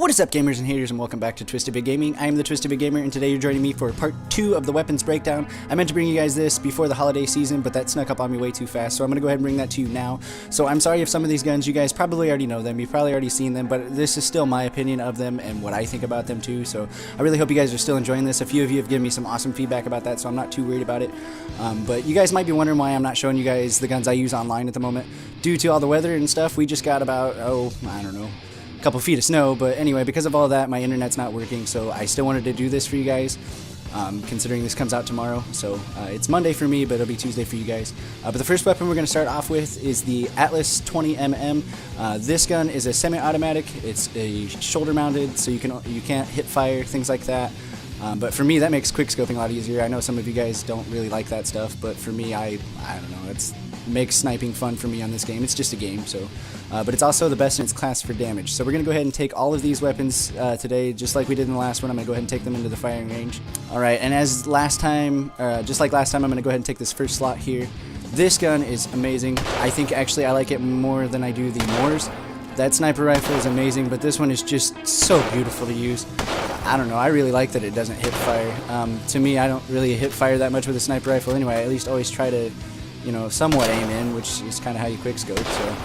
What is up, gamers and haters, and welcome back to Twisted Big Gaming. I am the Twisted Big Gamer, and today you're joining me for part 2 of the weapons breakdown. I meant to bring you guys this before the holiday season, but that snuck up on me way too fast, so I'm going to go ahead and bring that to you now. So I'm sorry if some of these guns, you guys probably already know them, you've probably already seen them, but this is still my opinion of them and what I think about them too, so I really hope you guys are still enjoying this. A few of you have given me some awesome feedback about that, so I'm not too worried about it. But you guys might be wondering why I'm not showing you guys the guns I use online at the moment. Due to all the weather and stuff, we just got about, I don't know, couple feet of snow, but anyway, because of all that, my internet's not working, so I still wanted to do this for you guys, considering this comes out tomorrow. So it's Monday for me, but it'll be Tuesday for you guys. But the first weapon we're going to start off with is the Atlas 20mm. This gun is a semi-automatic. It's a shoulder-mounted, so you can't hip fire, things like that. But for me, that makes quick scoping a lot easier. I know some of you guys don't really like that stuff, but for me, I don't know, it makes sniping fun for me on this game. It's just a game, so. But it's also the best in its class for damage. So we're going to go ahead and take all of these weapons today, just like we did in the last one. I'm going to go ahead and take them into the firing range. Alright, and as last time, just like last time, I'm going to go ahead and take this first slot here. This gun is amazing. I think actually I like it more than I do the Moors. That sniper rifle is amazing, but this one is just so beautiful to use. I don't know, I really like that it doesn't hip fire. To me, I don't really hip fire that much with a sniper rifle anyway. I at least always try to, you know, somewhat aim in, which is kind of how you quick scope, so.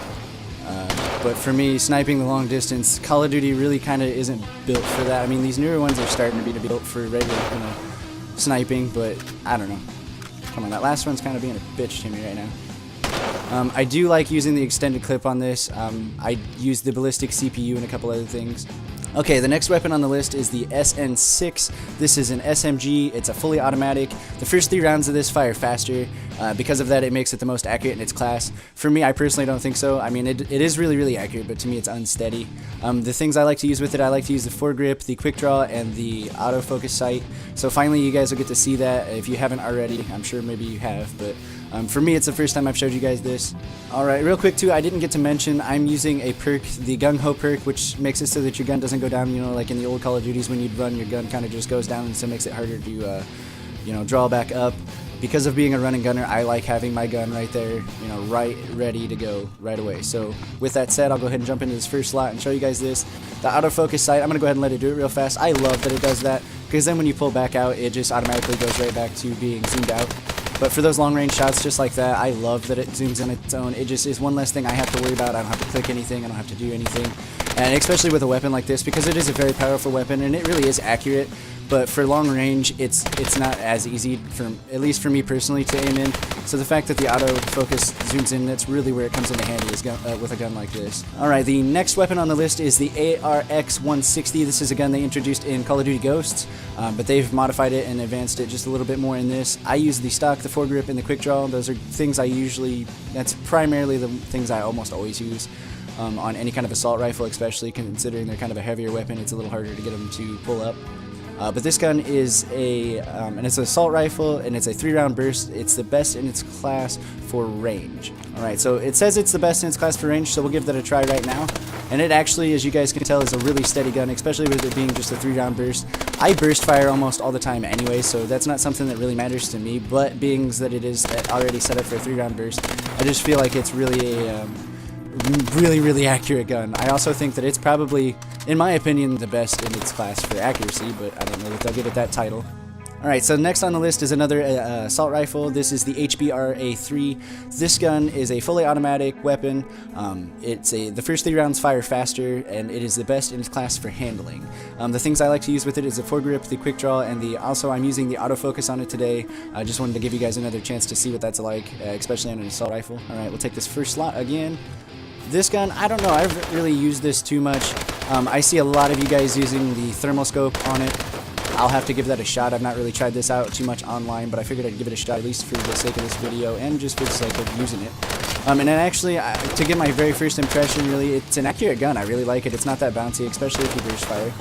But for me, sniping the long distance, Call of Duty really kind of isn't built for that. I mean, these newer ones are starting to be built for regular, sniping, but I don't know. Come on, that last one's kind of being a bitch to me right now. I do like using the extended clip on this. I use the ballistic CPU and a couple other things. Okay, the next weapon on the list is the SN6. This is an SMG. It's a fully automatic. The first 3 rounds of this fire faster. Because of that, it makes it the most accurate in its class. For me, I personally don't think so. I mean, it is really, really accurate, but to me, it's unsteady. The things I like to use with it, I like to use the foregrip, the quick draw, and the autofocus sight. So finally, you guys will get to see that. If you haven't already, I'm sure maybe you have, but for me, it's the first time I've showed you guys this. Alright, real quick too, I didn't get to mention, I'm using a perk, the Gung Ho perk, which makes it so that your gun doesn't go down, you know, like in the old Call of Duties when you'd run, your gun kind of just goes down, and so it makes it harder to, you know, draw back up. Because of being a running gunner, I like having my gun right there, you know, right ready to go right away. So with that said, I'll go ahead and jump into this first slot and show you guys this. The autofocus sight, I'm going to go ahead and let it do it real fast. I love that it does that, because then when you pull back out, it just automatically goes right back to being zoomed out. But for those long range shots just like that, I love that it zooms in its own. It just is one less thing I have to worry about. I don't have to click anything, I don't have to do anything. And especially with a weapon like this, because it is a very powerful weapon and it really is accurate. But for long range, it's not as easy, at least for me personally, to aim in. So the fact that the autofocus zooms in, that's really where it comes into handy is with a gun like this. Alright, the next weapon on the list is the ARX-160. This is a gun they introduced in Call of Duty Ghosts, but they've modified it and advanced it just a little bit more in this. I use the stock, the foregrip, and the quick draw. Those are things that's primarily the things I almost always use. On any kind of assault rifle, especially considering they're kind of a heavier weapon, it's a little harder to get them to pull up. But this gun is and it's an assault rifle, and it's a 3-round burst. It's the best in its class for range. Alright, so it says it's the best in its class for range, so we'll give that a try right now. And it actually, as you guys can tell, is a really steady gun, especially with it being just a 3-round burst. I burst fire almost all the time anyway, so that's not something that really matters to me, but being that it is already set up for a 3-round burst, I just feel like it's really a really accurate gun. I also think that it's probably, in my opinion, the best in its class for accuracy, but I don't know if they'll give it that title. Alright, so next on the list is another assault rifle. This is the HBR-A3. This gun is a fully automatic weapon. The first 3 rounds fire faster, and it is the best in its class for handling. The things I like to use with it is the foregrip, the quick draw, and also I'm using the autofocus on it today. I just wanted to give you guys another chance to see what that's like, especially on an assault rifle. Alright, we'll take this first slot again. This gun, I don't know, I haven't really used this too much. I see a lot of you guys using the thermal scope on it. I'll have to give that a shot. I've not really tried this out too much online, but I figured I'd give it a shot, at least for the sake of this video and just for the sake of using it. And then actually, to get my very first impression, really, it's an accurate gun. I really like it. It's not that bouncy, especially if you burst fire.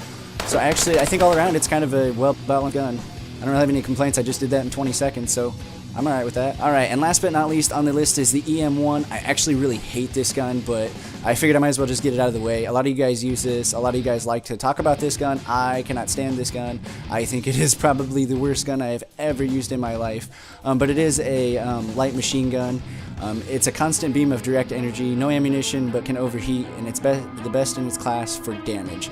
So actually, I think all around, it's kind of a well-balanced gun. I don't have any complaints. I just did that in 20 seconds, so I'm alright with that. Alright, and last but not least on the list is the EM1. I actually really hate this gun, but I figured I might as well just get it out of the way. A lot of you guys use this. A lot of you guys like to talk about this gun. I cannot stand this gun. I think it is probably the worst gun I have ever used in my life. But it is a light machine gun. It's a constant beam of direct energy, no ammunition, but can overheat, and it's the best in its class for damage.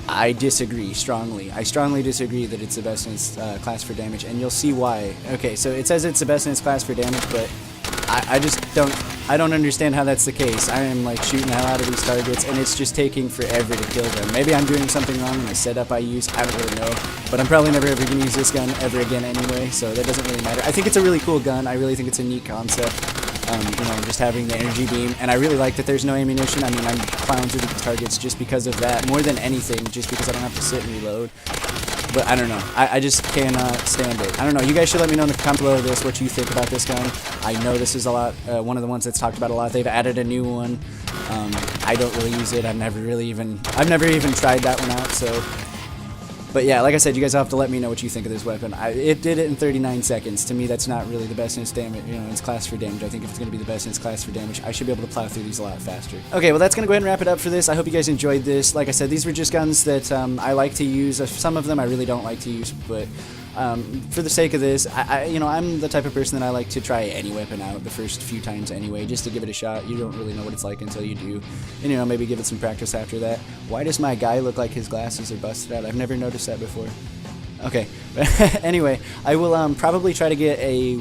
I disagree strongly. I strongly disagree that it's the best in its class for damage, and you'll see why. Okay, so it says it's the best in its class for damage, but I just don't understand how that's the case. I am like shooting the hell out of these targets, and it's just taking forever to kill them. Maybe I'm doing something wrong in the setup I use. I don't really know, but I'm probably never ever gonna use this gun ever again anyway, so that doesn't really matter. I think it's a really cool gun. I really think it's a neat concept. You know, just having the energy beam, and I really like that there's no ammunition. I mean, I'm plowing through these targets just because of that, more than anything, just because I don't have to sit and reload. But I don't know, I just cannot stand it. I don't know, you guys should let me know in the comments below this what you think about this gun. I know this is a lot, one of the ones that's talked about a lot. They've added a new one. I don't really use it. I've never even tried that one out, so. But yeah, like I said, you guys will have to let me know what you think of this weapon. It did it in 39 seconds. To me, that's not really the best in its damage, you know, its class for damage. I think if it's going to be the best in its class for damage, I should be able to plow through these a lot faster. Okay, well that's going to go ahead and wrap it up for this. I hope you guys enjoyed this. Like I said, these were just guns that I like to use. Some of them I really don't like to use, but for the sake of this, you know, I'm the type of person that I like to try any weapon out the first few times anyway, just to give it a shot. You don't really know what it's like until you do, and you know, maybe give it some practice after that. Why does my guy look like his glasses are busted out? I've never noticed that before. Okay, anyway, I will probably try to get a.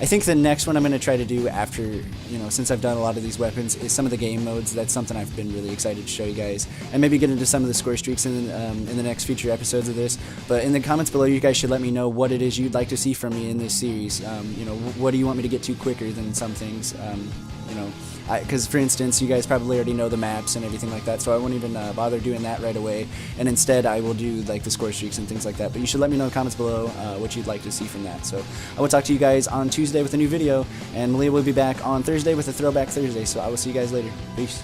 I think the next one I'm going to try to do after, you know, since I've done a lot of these weapons, is some of the game modes. That's something I've been really excited to show you guys, and maybe get into some of the score streaks in the next future episodes of this. But in the comments below, you guys should let me know what it is you'd like to see from me in this series. You know, what do you want me to get to quicker than some things? You know, because for instance, you guys probably already know the maps and everything like that, so I won't even bother doing that right away, and instead I will do like the score streaks and things like that. But you should let me know in the comments below what you'd like to see from that. So I will talk to you guys on Tuesday with a new video, and Malia will be back on Thursday with a Throwback Thursday, so I will see you guys later. Peace.